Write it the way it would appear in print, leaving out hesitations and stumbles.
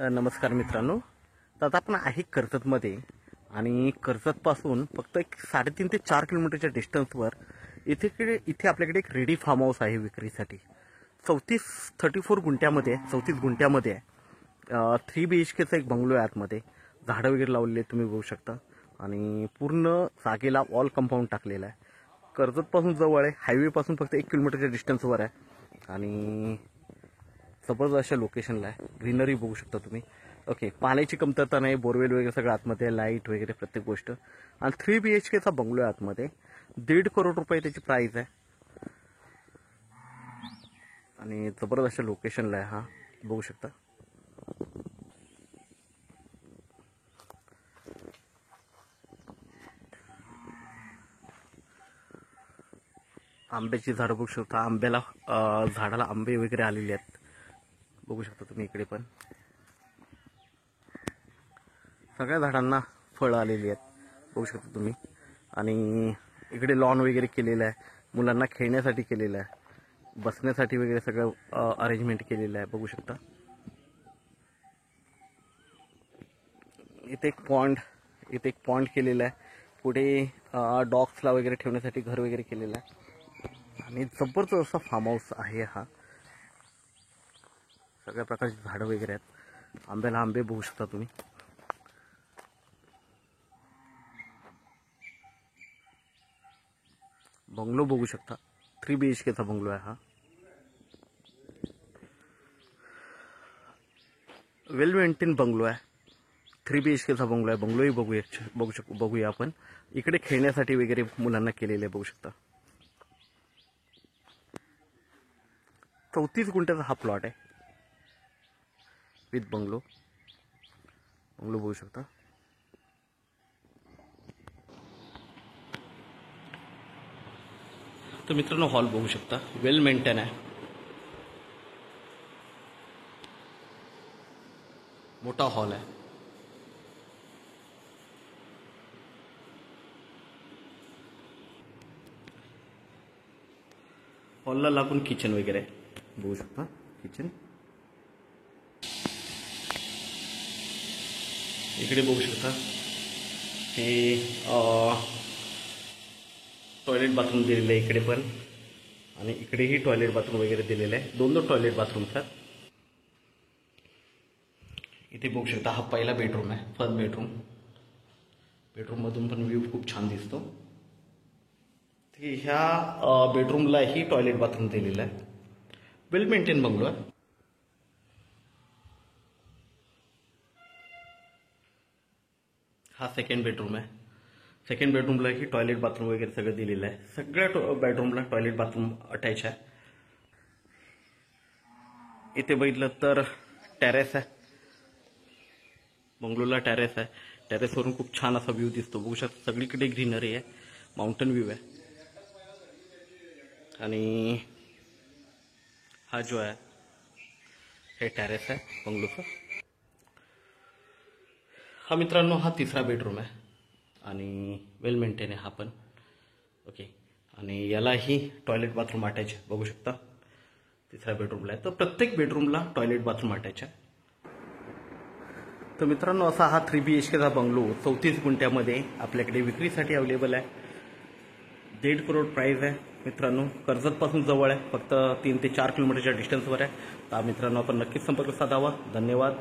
नमस्कार मित्रांनो. तर आता आपण आहे कर्जतमध्ये आणि कर्जतपासून फक्त एक 3.5 ते 4 किलोमीटरच्या डिस्टन्सवर इथे आपल्याकडे एक रेडी फार्म हाऊस आहे विक्रीसाठी. 34 गुंठ्यामध्ये 34 गुंठ्यामध्ये 3 BHKचा एक बंगलो आहे. आतमध्ये झाडं वगैरे लावलेले तुम्ही बघू शकता आणि पूर्ण जागेला वॉल कंपाऊंड टाकलेला आहे. कर्जतपासून जवळ आहे, हायवेपासून फक्त 1 किलोमीटरच्या डिस्टन्सवर आहे आणि जबरदस्त अशा लोकेशनला आहे. ग्रीनरी बघू शकता तुम्ही. ओके, पाण्याची कमतरता नाही, बोरवेल वगैरे सगळं आतमध्ये, लाईट वगैरे प्रत्येक गोष्ट. आणि 3 BHKचा बंगलो आहे आतमध्ये. 1.5 करोड रुपये त्याची प्राइस आहे आणि जबरदस्त अशा लोकेशनला आहे. हा बघू शकता. आंब्याची झाडं बघू शकता. झाडाला आंबे वगैरे आलेले आहेत बघू शकता तुम्ही. इकडे पण सगळ्या झाडांना फळं आलेली आहेत बघू शकता तुम्ही. आणि इकडे लॉन वगैरे केलेलं आहे, मुलांना खेळण्यासाठी केलेलं आहे, बसण्यासाठी वगैरे सगळं अरेंजमेंट केलेलं आहे बघू शकता. इथे एक पॉन्ड केलेला आहे. पुढे डॉग्सला वगैरे ठेवण्यासाठी घर वगैरे केलेलं आहे आणि जबरदस्त असा फार्म हाऊस आहे हा. सगळ्या प्रकारची झाडं वगैरे आहेत. आंब्याला आंबे बघू शकता तुम्ही. बंगलो बघू शकता. 3 BHKचा बंगलो आहे हा. वेल मेंटेन बंगलो आहे. 3 BHKचा बंगलो आहे. बंगलोही बघूया आपण. इकडे खेळण्यासाठी वगैरे मुलांना केलेले बघू शकता. 34 गुंठ्याचा हा प्लॉट आहे विथ बंगलो बघू शकता. तर मित्रांनो, हॉल बघू शकता. वेल मेंटेन आहे, मोठा हॉल आहे. हॉलला लागून किचन वगैरे आहे बघू शकता. किचन इकडे बघू शकता. हे टॉयलेट बाथरूम दिलेलं आहे इकडे पण आणि इकडेही टॉयलेट बाथरूम वगैरे दिलेलं आहे. 2 टॉयलेट बाथरूम आहेत. इथे बघू शकता. हा पहिला बेडरूम आहे, फर्स्ट बेडरूम मधून पण व्ह्यू खूप छान दिसतो. ह्या बेडरूमलाही टॉयलेट बाथरूम दिलेलं आहे. वेल मेंटेन बंगलो आहे. हा सेकंड बेडरूम आहे. सेकंड बेडरूमलाही टॉयलेट बाथरूम वगैरे सगळं दिलेलं आहे. सगळ्या बेडरूमला टॉयलेट बाथरूम अटॅच आहे. इथे बघितलं तर टेरेस आहे. बंगलोला टेरेस आहे. टेरेसवरून खूप छान असा व्ह्यू दिसतो बघू शकता. सगळीकडे ग्रीनरी आहे, माउंटन व्ह्यू आहे. आणि हा जो आहे हे टेरेस आहे बंगलोचा. हा मित्रांनो, हा तिसरा बेडरूम आहे आणि वेल मेंटेन आहे हा पण. ओके, आणि यालाही टॉयलेट बाथरूम अटॅच आहे बघू शकता. तिसऱ्या बेडरूमला आहे. तर प्रत्येक बेडरूमला टॉयलेट बाथरूम अटॅच आहे. तर मित्रांनो, असा हा 3 BHKचा बंगलो 34 गुंठ्यामध्ये आपल्याकडे विक्रीसाठी अवेलेबल आहे. 1.5 करोड प्राइस आहे मित्रांनो. कर्जतपासून जवळ आहे, फक्त 3 ते 4 किलोमीटरच्या डिस्टन्सवर आहे. तर मित्रांनो, आपण नक्कीच संपर्क साधावा. धन्यवाद.